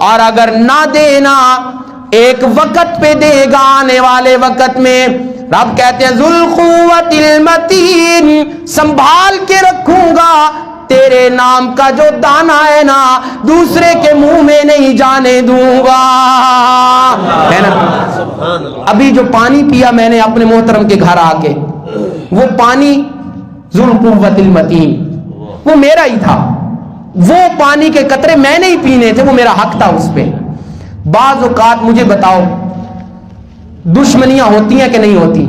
اور اگر نہ دینا ایک وقت پہ دے گا، آنے والے وقت میں۔ رب کہتے ہیں ذو القوت المتین، سنبھال کے رکھوں گا تیرے نام کا جو دانا ہے نا، دوسرے کے منہ میں نہیں جانے دوں گا، ہے نا؟ ابھی جو پانی پیا میں نے اپنے محترم کے گھر آ کے، وہ پانی ذو القوت المتین وہ میرا ہی تھا، وہ پانی کے قطرے میں نہیں پینے تھے، وہ میرا حق تھا اس پہ۔ بعض اوقات مجھے بتاؤ دشمنیاں ہوتی ہیں کہ نہیں ہوتی؟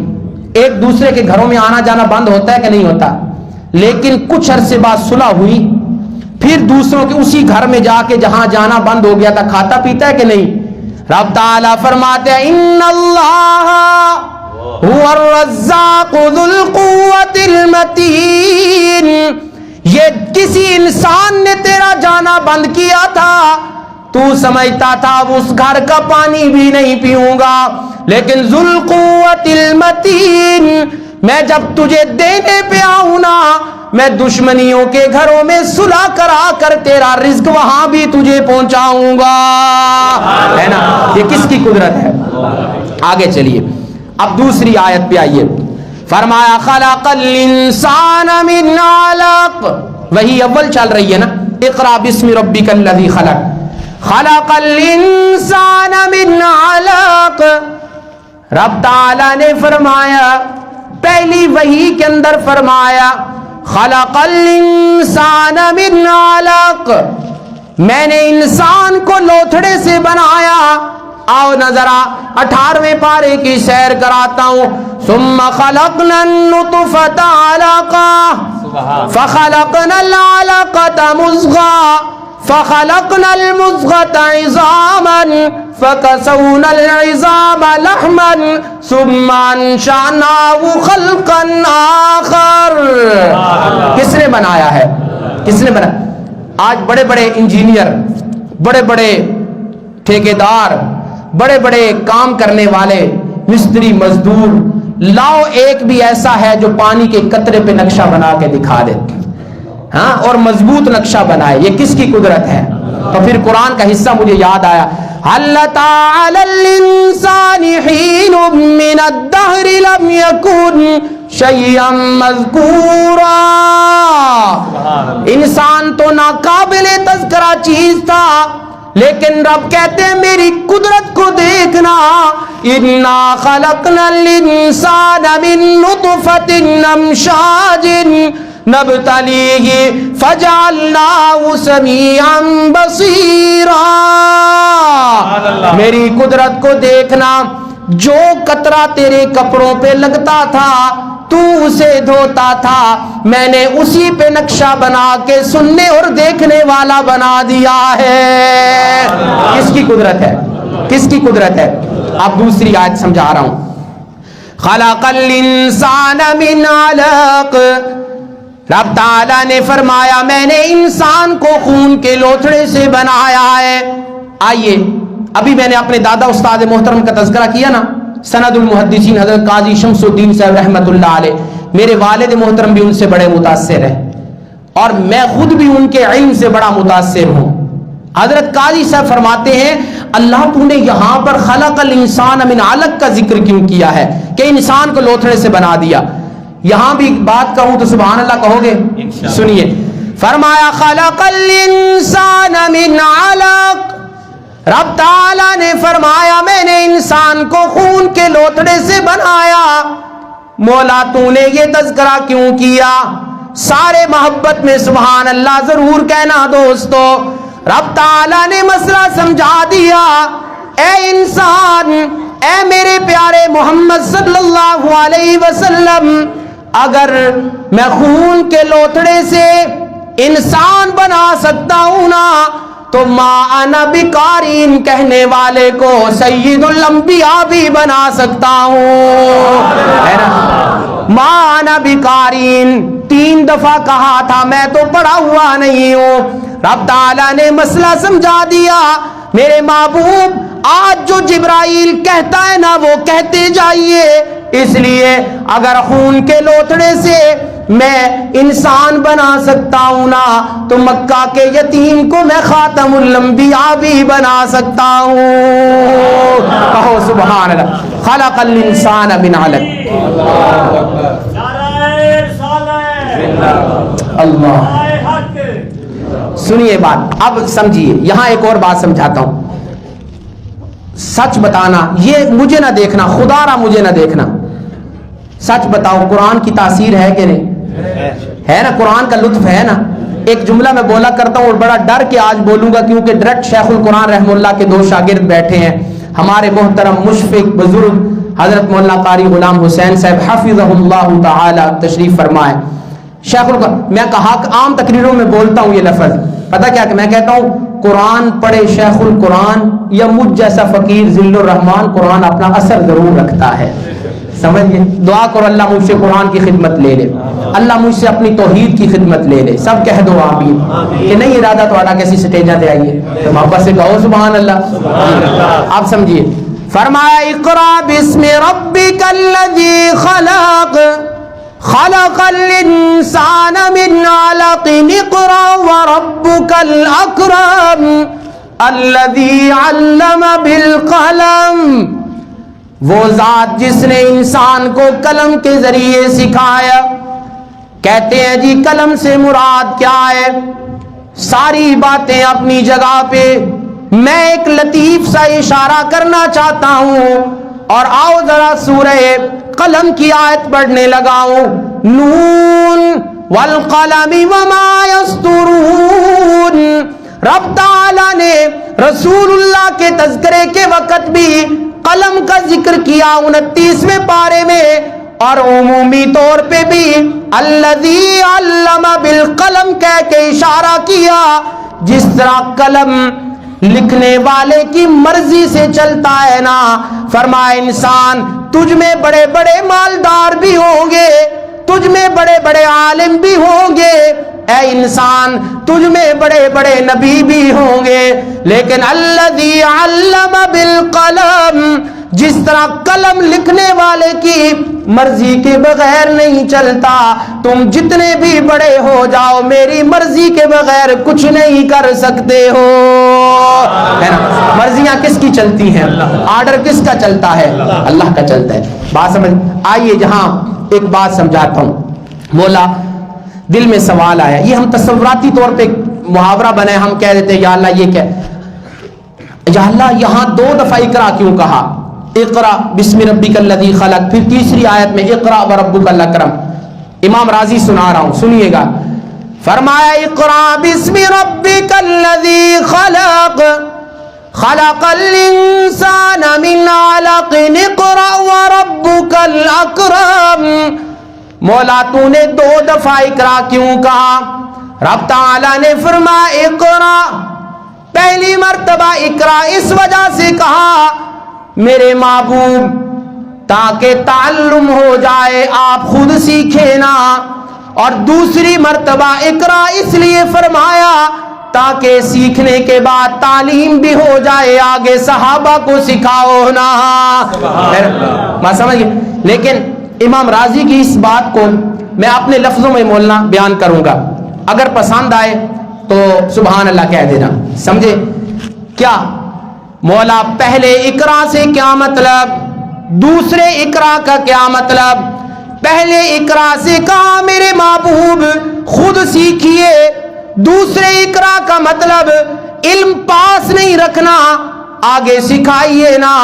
ایک دوسرے کے گھروں میں آنا جانا بند ہوتا ہے کہ نہیں ہوتا؟ لیکن کچھ عرصے بعد صلح ہوئی، پھر دوسروں کے اسی گھر میں جا کے جہاں جانا بند ہو گیا تھا کھاتا پیتا ہے کہ نہیں؟ رب تعالیٰ فرماتے ہیں ان اللہ هو الرزاق ذو القوت المتین، یہ کسی انسان نے تیرا جانا بند کیا تھا، تو سمجھتا تھا اس گھر کا پانی بھی نہیں پیوں گا، لیکن ذو القوت المتین میں جب تجھے دینے پہ آؤں نا، میں دشمنیوں کے گھروں میں صلح کرا کر تیرا رزق وہاں بھی تجھے پہنچاؤں گا، ہے نا؟ یہ کس کی قدرت ہے؟ آگے چلیے اب دوسری آیت پہ آئیے، فرمایا خلق الانسان من علق، وہی اول چل رہی ہے نا، اقرا بسم ربک الذی خلق، خلق الانسان من علق۔ رب تعالیٰ نے فرمایا پہلی وحی کے اندر فرمایا خلق الانسان من علق، میں نے انسان کو لوتھڑے سے بنایا۔ آؤ نظرہ 18ویں پارے کی سیر کراتا ہوں، ثم خلقنا النطفة علقة فخلقنا العلقة مضغة فخلقنا المضغة عظاما فكسونا العظام لحما ثم انشأناه خلقا آخر. کس نے بنایا ہے؟ کس نے بنایا؟ آج بڑے بڑے انجینئر، بڑے بڑے ٹھیکیدار، بڑے بڑے کام کرنے والے مستری مزدور، لاؤ ایک بھی ایسا ہے جو پانی کے قطرے پہ نقشہ بنا کے دکھا دے، ہاں، اور مضبوط نقشہ بنائے. یہ کس کی قدرت ہے؟ تو پھر قرآن کا حصہ مجھے یاد آیا، هل أتى على الإنسان حين من الدهر لم يكن شيئا مذكورا. انسان تو ناقابل تذکرہ چیز تھا، لیکن رب کہتے ہیں میری قدرت کو دیکھنا. انا خلقنا الانسان من نطفة امشاج نبتلیہ فجعلناہ سمیعا بصیرا. میری قدرت کو دیکھنا، جو قطرہ تیرے کپڑوں پہ لگتا تھا تو اسے دھوتا تھا، میں نے اسی پہ نقشہ بنا کے سننے اور دیکھنے والا بنا دیا ہے. کس کی قدرت ہے؟ کس کی قدرت ہے؟ اب دوسری آیت سمجھا رہا ہوں. خلق الانسان من علق. رب تعالیٰ نے فرمایا میں نے انسان کو خون کے لوتھڑے سے بنایا ہے. آئیے، ابھی میں نے اپنے دادا استاد محترم کا تذکرہ کیا نا، سند المحدثین حضرت قاضی شمس الدین صاحب رحمۃ اللہ علیہ. میرے والد محترم بھی ان سے بڑے متاثر ہیں اور میں خود بھی ان کے علم سے بڑا متاثر ہوں. حضرت قاضی صاحب فرماتے ہیں اللہ تو نے یہاں پر خلق الانسان من علق کا ذکر کیوں کیا ہے کہ انسان کو لوتھڑے سے بنا دیا؟ یہاں بھی بات کہوں تو سبحان اللہ کہو گے؟ سنیے، فرمایا خلق الانسان من علق. رب تعالیٰ نے فرمایا میں نے انسان کو خون کے لوتھڑے سے بنایا. مولا تو نے یہ تذکرہ کیوں کیا؟ سارے محبت میں سبحان اللہ ضرور کہنا دوستو. رب تعالیٰ نے مسئلہ سمجھا دیا. اے انسان، اے میرے پیارے محمد صلی اللہ علیہ وسلم، اگر میں خون کے لوتھڑے سے انسان بنا سکتا ہوں نا تو ما انا بقارین کہنے والے کو سید الانبیاء بھی بنا سکتا ہوں، ہے نا؟ ما انا بقارین 3 دفعہ کہا تھا، میں تو پڑھا ہوا نہیں ہوں. رب تعالیٰ نے مسئلہ سمجھا دیا. میرے محبوب، آج جو جبرائیل کہتا ہے نا وہ کہتے جائیے. اس لیے اگر خون کے لوتھڑے سے میں انسان بنا سکتا ہوں نا تو مکہ کے یتیم کو میں خاتم الانبیاء بھی بنا سکتا ہوں. کہو سبحان اللہ. خلق الانسان من علق. اللہ. سنیے بات، اب سمجھیے. یہاں ایک اور بات سمجھاتا ہوں. سچ بتانا، یہ مجھے نہ دیکھنا، خدا را مجھے نہ دیکھنا. سچ بتاؤ قرآن کی تاثیر ہے کہ نہیں؟ ہے نا؟ قرآن کا لطف ہے نا؟ ایک جملہ میں بولا کرتا ہوں اور بڑا ڈر کے آج بولوں گا کیونکہ ڈائریکٹ شیخ القرآن رحمہ اللہ کے 2 شاگرد بیٹھے ہیں، ہمارے محترم مشفق بزرگ حضرت مولانا قاری غلام حسین صاحب حفظہ اللہ تعالی تشریف فرمائے. شیخ القرآن، میں کہا عام تقریروں میں بولتا ہوں یہ لفظ، پتہ کیا کہ میں کہتا ہوں قرآن پڑھے شیخ القرآن یا مجھ جیسا فقیر ذل الرحمان، قرآن اپنا اثر ضرور رکھتا ہے. سمجھ گئے؟ دعا کرو اللہ مجھ سے قرآن کی خدمت لے لے، اللہ مجھ سے اپنی توحید کی خدمت لے لے. سب کہہ دو آمین. کہ نہیں ارادہ تو کسی سٹیجاں تے آئیے تو محبت سے کہو سبحان اللہ. آپ سمجھیے، فرمایا اقرا بسم ربک الذی خلق خلق الانسان من علق اقرا وربک الاکرم الذی علم بالقلم. وہ ذات جس نے انسان کو قلم کے ذریعے سکھایا. کہتے ہیں جی قلم سے مراد کیا ہے؟ ساری باتیں اپنی جگہ پہ، میں ایک لطیف سا اشارہ کرنا چاہتا ہوں اور آؤ ذرا سورہ قلم کی آیت پڑھنے لگاؤں. نون والقلم وما یسطرون. رب تعالیٰ نے رسول اللہ کے تذکرے کے وقت بھی قلم کا ذکر کیا 29ویں پارے میں، اور عمومی طور پہ بھی الذی علم بالقلم کہہ کے اشارہ کیا جس طرح قلم لکھنے والے کی مرضی سے چلتا ہے نا، فرمایا انسان تجھ میں بڑے بڑے مالدار بھی ہوں گے، تجھ میں بڑے بڑے عالم بھی ہوں گے، اے انسان تجھ میں بڑے بڑے نبی بھی ہوں گے، لیکن الذی علم بالقلم، جس طرح قلم لکھنے والے کی مرضی کے بغیر نہیں چلتا، تم جتنے بھی بڑے ہو جاؤ میری مرضی کے بغیر کچھ نہیں کر سکتے ہو، ہے نا؟ مرضیاں کس کی چلتی ہیں؟ آرڈر کس کا چلتا ہے؟ اللہ کا چلتا ہے۔ بات سمجھ آئیے، جہاں ایک بات سمجھاتا ہوں، مولا دل میں سوال آیا، یہ ہم تصوراتی طور پہ محاورہ بنائے، ہم کہہ دیتے یا اللہ یہ کیا، یا اللہ یہاں 2 دفعہ اقرا کیوں کہا؟ اقرا بسم ربک الذی خلق، پھر تیسری آیت میں اقرا وربک الاکرم۔ امام راضی سنا رہا ہوں، سنیے گا، فرمایا اقرا بسم ربک الذی خلق، خلق الانسان من علق، اقرا وربک الاکرم۔ مولا تو نے 2 دفعہ اقرا کیوں کہا؟ رب تعالی نے فرمایا اقرا، پہلی مرتبہ اقرا اس وجہ سے کہا میرے محبوب تاکہ تعلم ہو جائے، آپ خود سیکھیں نا، اور دوسری مرتبہ اقرا اس لیے فرمایا تاکہ سیکھنے کے بعد تعلیم بھی ہو جائے، آگے صحابہ کو سکھاؤ نا۔ بات سمجھ گئے؟ لیکن امام راضی کی اس بات کو میں اپنے لفظوں میں مولانا بیان کروں گا، اگر پسند آئے تو سبحان اللہ کہہ دینا، سمجھے کیا؟ مولا پہلے اقرا سے کیا مطلب، دوسرے اقرا کا کیا مطلب؟ پہلے اقرا سے کہا میرے محبوب خود سیکھیے، دوسرے اقرا کا مطلب علم پاس نہیں رکھنا، آگے سکھائیے نا۔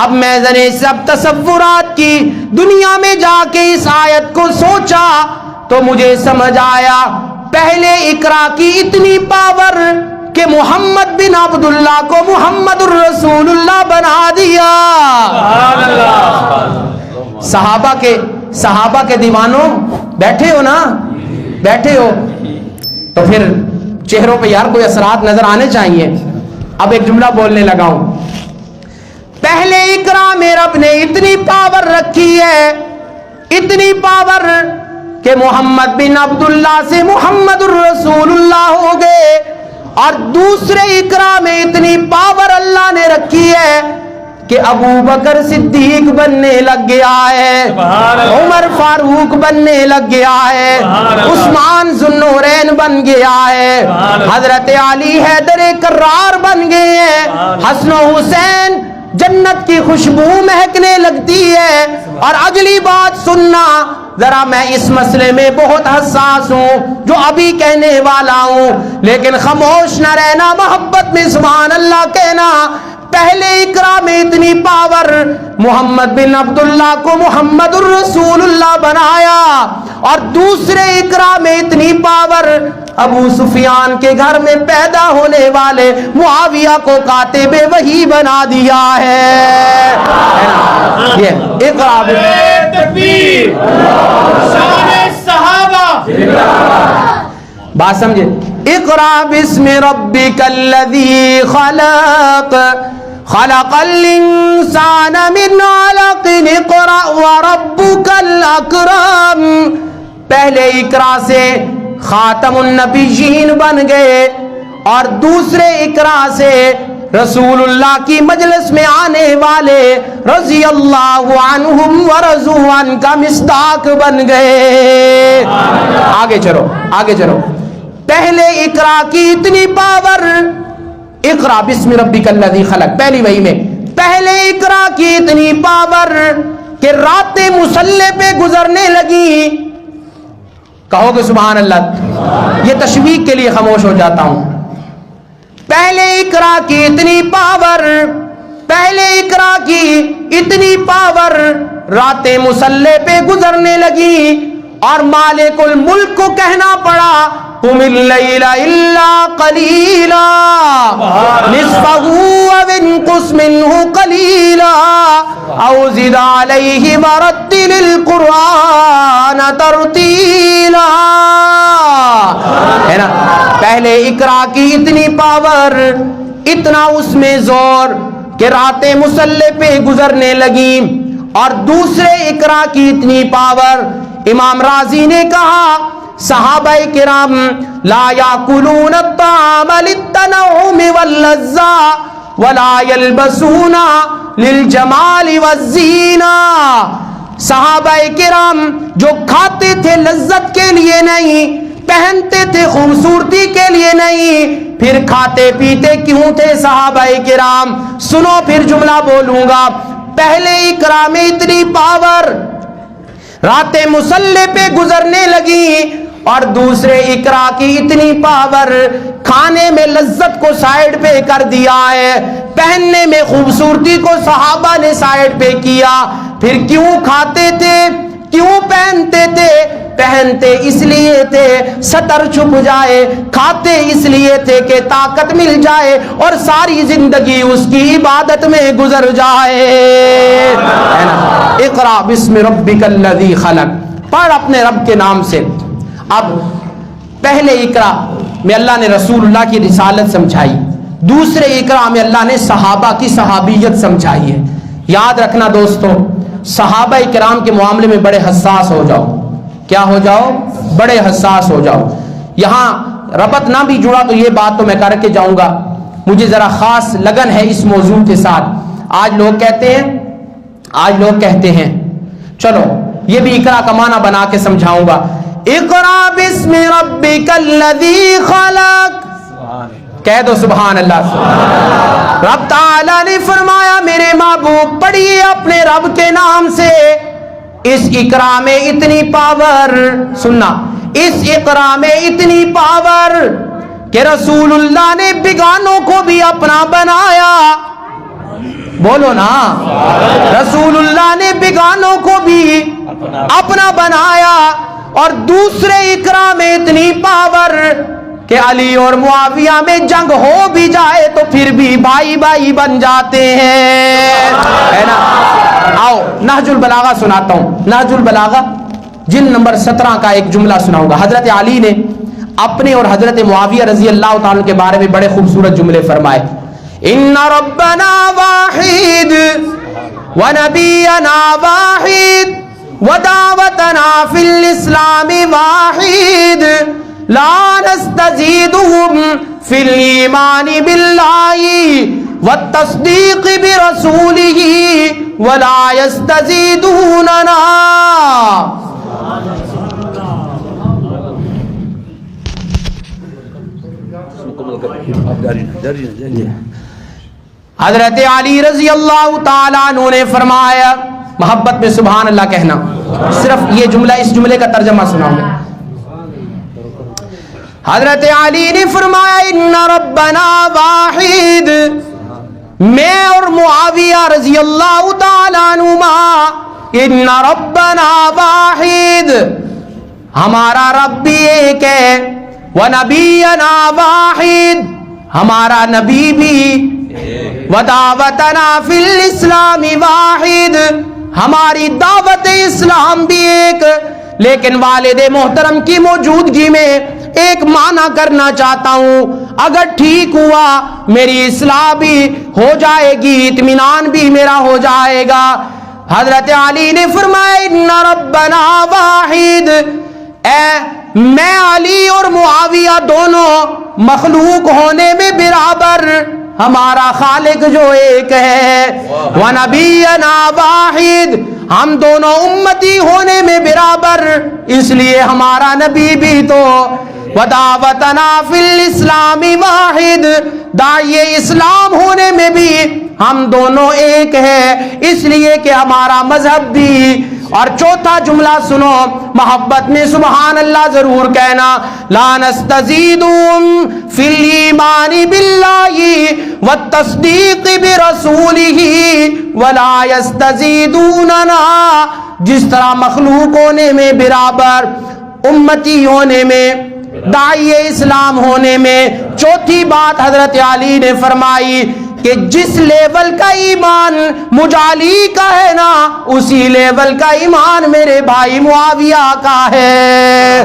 اب میں نے سب تصورات کی دنیا میں جا کے اس آیت کو سوچا تو مجھے سمجھ آیا پہلے اقرا کی اتنی پاور کہ محمد بن عبداللہ کو محمد الرسول اللہ بنا دیا۔ صحابہ کے دیوانوں بیٹھے ہو نا، بیٹھے ہو تو پھر چہروں پہ یار کوئی اثرات نظر آنے چاہیے۔ اب ایک جملہ بولنے لگا ہوں، پہلے اقرا میں رب نے اتنی پاور رکھی ہے، اتنی پاور کہ محمد بن عبداللہ سے محمد الرسول اللہ ہو گئے، اور دوسرے اقرا میں اتنی پاور اللہ نے رکھی ہے کہ ابو بکر صدیق بننے لگ گیا ہے، عمر فاروق بننے لگ گیا ہے، عثمان ذو النورین بن گیا ہے، حضرت علی حیدر کرار بن گئے ہیں، حسن و حسین جنت کی خوشبو مہکنے لگتی ہے۔ اور اگلی بات سننا ذرا، میں اس مسئلے میں بہت حساس ہوں جو ابھی کہنے والا ہوں، لیکن خاموش نہ رہنا، محبت میں سبحان اللہ کہنا۔ پہلے اقرا میں اتنی پاور، محمد بن عبداللہ کو محمد الرسول اللہ بنایا، اور دوسرے اقرا میں اتنی پاور، ابو سفیان کے گھر میں پیدا ہونے والے معاویہ کو کاتب وحی بنا دیا ہے۔ یہ اقرا تکبیر، شان صحابہ، بات سمجھے؟ اقرا بسم ربک الذی خلق، خلق الانسان من علق، اقرا وربک الاکرم۔ پہلے اقرا سے خاتم النبیین بن گئے، اور دوسرے اقرا سے رسول اللہ کی مجلس میں آنے والے رضی اللہ عنہم ورضوا عنہ کا مصداق بن گئے۔ آگے چلو، آگے چلو۔ پہلے اقرا کی اتنی پاور، اقرا بسم ربک الذی خلق، پہلی وحی میں پہلے اقرا کی اتنی پاور کہ راتیں مصلی پہ گزرنے لگی۔ کہو گے سبحان اللہ؟ یہ تشویق کے لیے خاموش ہو جاتا ہوں۔ پہلے اقرا کی اتنی پاور، پہلے اقرا کی اتنی پاور، راتیں مصلی پہ گزرنے لگی، اور مالک الملک کو کہنا پڑا قم اللیل الا قلیلا نصفہ او انقص منہ قلیلا، او زد علیہ ورتل القرآن ترتیلا. ہے نا, پہلے اقرا کی اتنی پاور, اتنا اس میں زور کہ راتیں مصلی پہ گزرنے لگیں, اور دوسرے اقرا کی اتنی پاور. امام رازی نے کہا صحابہ کرام لا یاکلون الطعام للتنعم واللذہ ولا یلبسون للجمال والزینہ. صحابہ کرام جو کھاتے تھے لذت کے لیے نہیں, پہنتے تھے خوبصورتی کے لیے نہیں, پھر کھاتے پیتے کیوں تھے صحابہ کرام؟ سنو پھر جملہ بولوں گا. پہلے اقرا میں اتنی پاور, راتیں مصلی پہ گزرنے لگیں, اور دوسرے اقرا کی اتنی پاور, کھانے میں لذت کو سائیڈ پہ کر دیا ہے, پہننے میں خوبصورتی کو صحابہ نے سائیڈ پہ کیا. پھر کیوں کھاتے تھے, کیوں پہنتے تھے؟ پہنتے اس لیے تھے سطر چھپ جائے, کھاتے اس لیے تھے کہ طاقت مل جائے اور ساری زندگی اس کی عبادت میں گزر جائے. اقرا بسم ربک الذی خلق, پڑھ اپنے رب کے نام سے. اب پہلے اقرا میں اللہ نے رسول اللہ کی رسالت سمجھائی, دوسرے اقرا میں اللہ نے صحابہ کی صحابیت سمجھائی ہے. یاد رکھنا دوستو, صحابہ کرام کے معاملے میں بڑے حساس ہو جاؤ. کیا ہو جاؤ؟ بڑے حساس ہو جاؤ. یہاں ربط نہ بھی جڑا تو یہ بات تو میں کر کے جاؤں گا, مجھے ذرا خاص لگن ہے اس موضوع کے ساتھ. آج لوگ کہتے ہیں چلو یہ بھی اقرا کا معنی بنا کے سمجھاؤں گا. اقرا بسم ربک الذی خلق, کہہ دو سبحان اللہ. رب تعالیٰ نے فرمایا میرے محبوب پڑھیے اپنے رب کے نام سے. اس اقرا میں اتنی پاور, سننا, اس اقرا میں اتنی پاور کہ رسول اللہ نے بیگانوں کو بھی اپنا بنایا. بولو نا, رسول اللہ نے بیگانوں کو بھی اپنا بنایا. اور دوسرے اقرا میں اتنی پاور کہ علی اور معاویہ میں جنگ ہو بھی جائے تو پھر بھی بھائی بھائی بن جاتے ہیں, ہے نا. آؤ نہج البلاغہ سناتا ہوں. نہج البلاغہ جلد نمبر 17 کا ایک جملہ سناؤں گا. حضرت علی نے اپنے اور حضرت معاویہ رضی اللہ تعالیٰ کے بارے میں بڑے خوبصورت جملے فرمائے. ان ربنا واحد ونبینا واحد ودعوتنا فی الاسلام واحد لا نستزیدهم فی الایمان باللہ والتصدیق برسولہ ولا یستزیدوننا. حضرت علی رضی اللہ تعالیٰ عنہ نے فرمایا, محبت میں سبحان اللہ کہنا, صرف یہ جملہ, اس جملے کا ترجمہ سناؤں گا. حضرت علی نے فرمایا ان ربنا واحد, میں اور معاویہ رضی اللہ تعالیٰ عنہما, ان ربنا واحد, ہمارا رب بھی ایک ہے, ونبینا واحد, ہمارا نبی بھی, ودعوتنا فی الاسلام واحد, ہماری دعوت اسلام بھی ایک. لیکن والد محترم کی موجودگی میں ایک معنی کرنا چاہتا ہوں, اگر ٹھیک ہوا میری اصلاح بھی ہو جائے گی, اطمینان بھی میرا ہو جائے گا. حضرت علی نے فرمایا ان ربنا واحد, اے میں علی اور معاویہ دونوں مخلوق ہونے میں برابر, ہمارا خالق جو ایک ہے. وَنَبِيَّنَا واحد, ہم دونوں امتی ہونے میں برابر, اس لیے ہمارا نبی بھی تو. وَدَعْوَتَنَا فِي الْإِسْلَامِ واحد, داعیے اسلام ہونے میں بھی ہم دونوں ایک ہیں, اس لیے کہ ہمارا مذہب بھی. اور چوتھا جملہ سنو, محبت میں سبحان اللہ ضرور کہنا. لا نستزیدهم فی الایمان باللہ والتصدیق برسولہ ولا یستزیدوننا. جس طرح مخلوق ہونے میں برابر, امتی ہونے میں, داعی اسلام ہونے میں, چوتھی بات حضرت علی نے فرمائی کہ جس لیول کا ایمان مجالی کا ہے نا اسی لیول کا ایمان میرے بھائی معاویہ کا ہے.